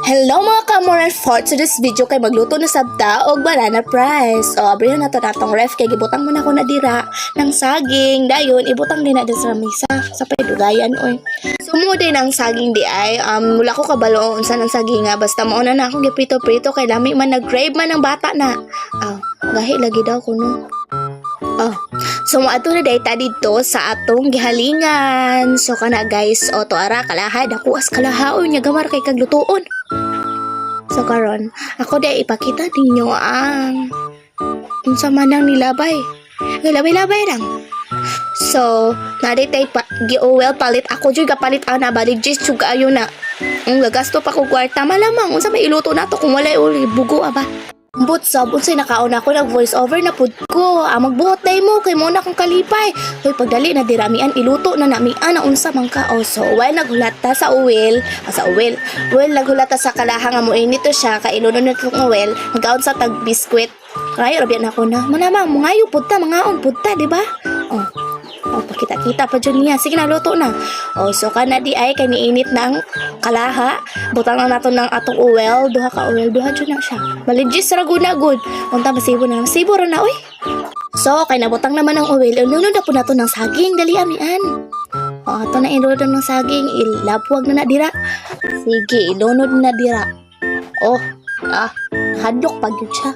Hello mga kamoran, for today's video kay magluto na sabta og banana fries. O abri na nato natong ref kay gibutang mo na ko na dira ng saging. Dayon ibutang din na din sa mesa sa paidugayan oy. Sumo din ang saging di ay wala ko kabalo unsa ng saging nga basta mauna na akong giprito-prito kay lami man nag-grave man ang bata na. Gahi lagi daw kuno. So ato na dayta dito sa atong gihalingan. So kana guys, to ara kalahad ako as kalahaon nya gamar kay kaglutuon. So karon, ako day ipakita ninyo ang unsa man ang nilabay. Labay-labay lang. So, naditay pa gi-oil palit ako jud gapalit ana balik jis jud ayo na. Ang gagasto pa ko kwarta malamang unsa may iluto nato kung walay uli bugo aba. But sab unsay nakauna ko nag voice over na pud ko. Magbuot day mo kay mo na kong kalipay. Hoy pagdali na diramian iluto na namian ang unsa man ka. So while naghulata sa oil, well naghulata sa kalahang nga mo inito siya kay ilunon na tong oil, magaon sa tag biskwit. Kayo rabian ako na. Manamang mungayo pud ta, mangaon pud ta, di ba? Pakita-kita pa dyan niya. Sige na, luto na. So kana di ay kay niinit ng kalaha. Butang lang nato ng atong oil. Duha ka oil. Duha dyan na siya. Maligis raguna good. Unta masibo na. Masibo ra na, oy. So, kay nabutang naman ng oil. Ilunod na po nato ng saging. Dali, amian. Ito na ilunod ng saging. Ilapwag na dira. Sige, ilunod na dira. Hadlok pag yun siya.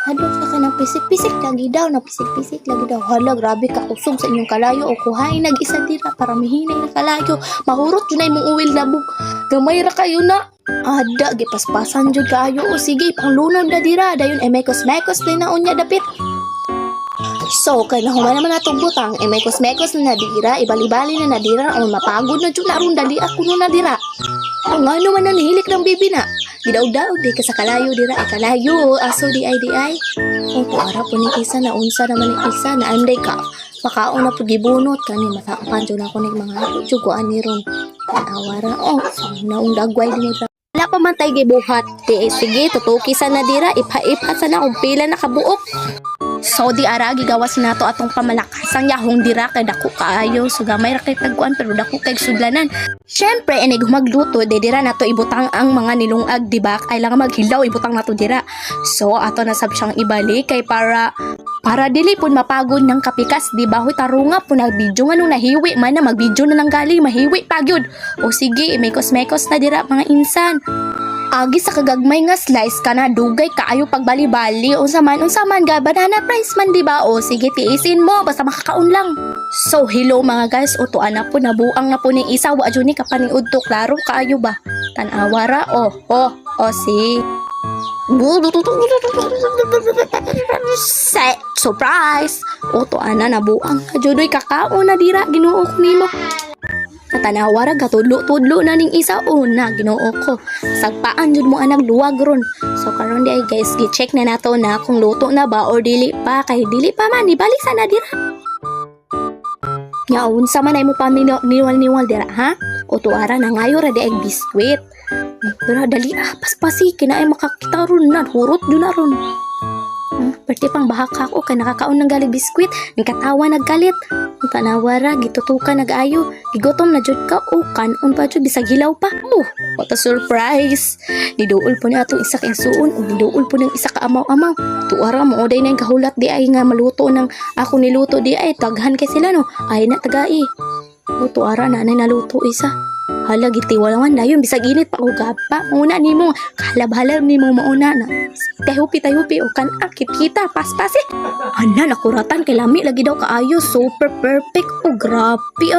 Hadlok siya ka ng pisik-pisik lagi daw. Pisik-pisik lagi daw. Hala, grabe ka kusog sa inyong kalayo. O kuhain nag-isa dira para mihinay na kalayo. Mahurot yun ay mong uwil labog. Gamay ra kayo na. Ada, gipaspasan dyan kayo. O sige, panglunod na dira. Dayon, may kosmekos din na unya dapit. So, kay nahuman naman natong butang, may kosmekos na nadira, ibali-bali na nadira, o mapagod na dyan na ron, dali ako no nadira. O nga naman na nihilik ng bibi na. Gidaw-daog di ka sa kalayo dira, kalayo, aso di ay. O puara po ni isa na unsa naman ni isa na anday ka. Makaon na po gibunot kani matapan dyan ako ng mga tsuguan ni ron. Awara, so naong dagway din mo. Wala pa man tayo gibuhat. Sige, tutukisan na dira, ipa-ipa sa na kung pila nakabuok. So di ara gigawas nato atong pamalakasang yahong dira kay dako kaayo so gamay ra kay tagkuan pero dako kay sudlanan. Syempre inig magluto de dira nato ibutang ang mga nilungag di ba ay lang maghilaw ibutang nato dira. So ato na sab siyang ibalik kay para dili pud mapagod ng kapikas di ba hoy tarunga po nag-video nga nung nahiwi man na mag-video na nang gali mahiwi pagyud. O sige may kosmekos na dira mga insan. Agi sa kagagmay nga slice kana dugay kaayo pagbali-bali unsa man ga banana fries man di ba o sige tiisin mo basta makakaon lang. So hello mga guys o tuan na po nabuang na po ning isa wa jud ni kapaniud to klaro kaayo ba tan-awara si surprise o tuan na nabuang ka jud kakaon na dira Ginoo ko nimo. Natanawara gatudlo-tudlo na ning isa na Ginoo ko. Sagpaan jud mo anang luwag ron. So karon di ay guys, gi-check na nato na kung luto na ba or dili pa kay dili pa man ibalik sana dira. Nya unsa man ay mo pa niwal dira ha? O tuara na ngayo ra di ay biskwit. Dira dali paspasi kina ay makakita ron na hurot jud na ron. Pwede pang bahaka ko kay nakakaon ng gali biskwit, ning katawa naggalit. Ang tanawara gitutukan nag-ayo, gigotom na jud ka o kanon pa jud bisag hilaw pa. What a surprise. Niduol po ni atong isa ka suon o niduol po ng isa ka amaw-amaw. Tuara mo oday na yung kahulat di ay nga maluto ng ako niluto di ay taghan kay sila no. Ay na tagai. O tuara na naluto isa. Hala gitiwalangan dayon bisag init pa og gapa. Una nimo kalab-halab nimo mauna na. Tahupi o kan akit kita paspasi. Ana nakuratan kay lami lagi daw kaayo super perfect o grabe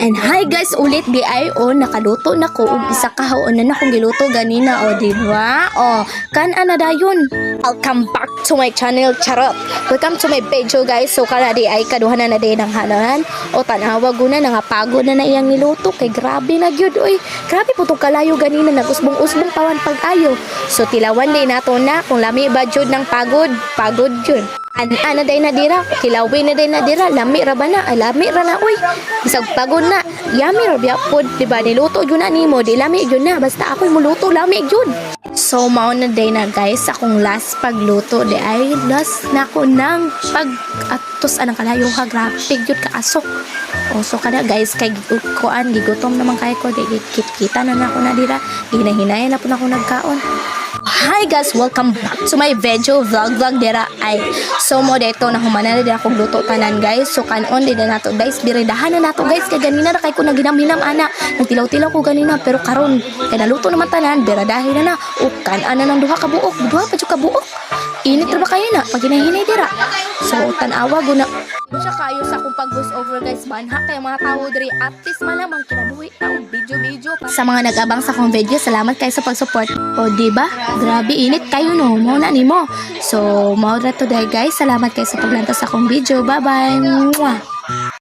And hi guys ulit di ay nakaluto na ko og isa ka haon na akong giluto ganina di ba? Kan ana dayon. Welcome back to my channel charot. Welcome to my page guys. So kala di ay kaduhan na day ng hanan tanawa guna nga pagod na iyang niluto kay grabe na gyud grabe po tong kalayo ganina nagusbong-usbong pawan pag-ayo. So tilawan din nato na kung lami ba jud ng pagod jud. Ana day na dira, kilawin na day na dira, lami ra ba na, lami ra na bisag pagod na, yami ra biya pod, diba niluto jud na nimo, di lami jud na, basta ako'y muluto lami jud. So mao na day na guys, akong last pagluto di ay last na ko ng pag-atos anang kalayo ha, grabe jud ka asok. So kada guys kay kuan gigutom naman kay ko kita na nako na dira. Hinahinayan na po na ako nagkaon. Hi guys, welcome back to my video vlog dira ay so mo dito na humana na dira akong luto tanan guys. So kanon din na nato guys, biridahan na nato guys kay ganina na kay ko naginam-hinam ana. Nagtilaw-tilaw ko ganina pero karon kay naluto naman tanan, biradahin na ukan ana nang duha ka buok, duha pa jud ka buok. Init ra ba kayo na pag hinahinay dira. So tan-awa guna siya kayo sa akong pag-voice over guys, manha kay mga tao diri at least malamang kinabuhi ta og video sa mga nag-abang sa akong video. Salamat kayo sa pag-support. O di ba? Grabe init kayo no. Mao na nimo. So mao ra to guys. Salamat kayo sa paglantas sa akong video. Bye-bye. Mwah.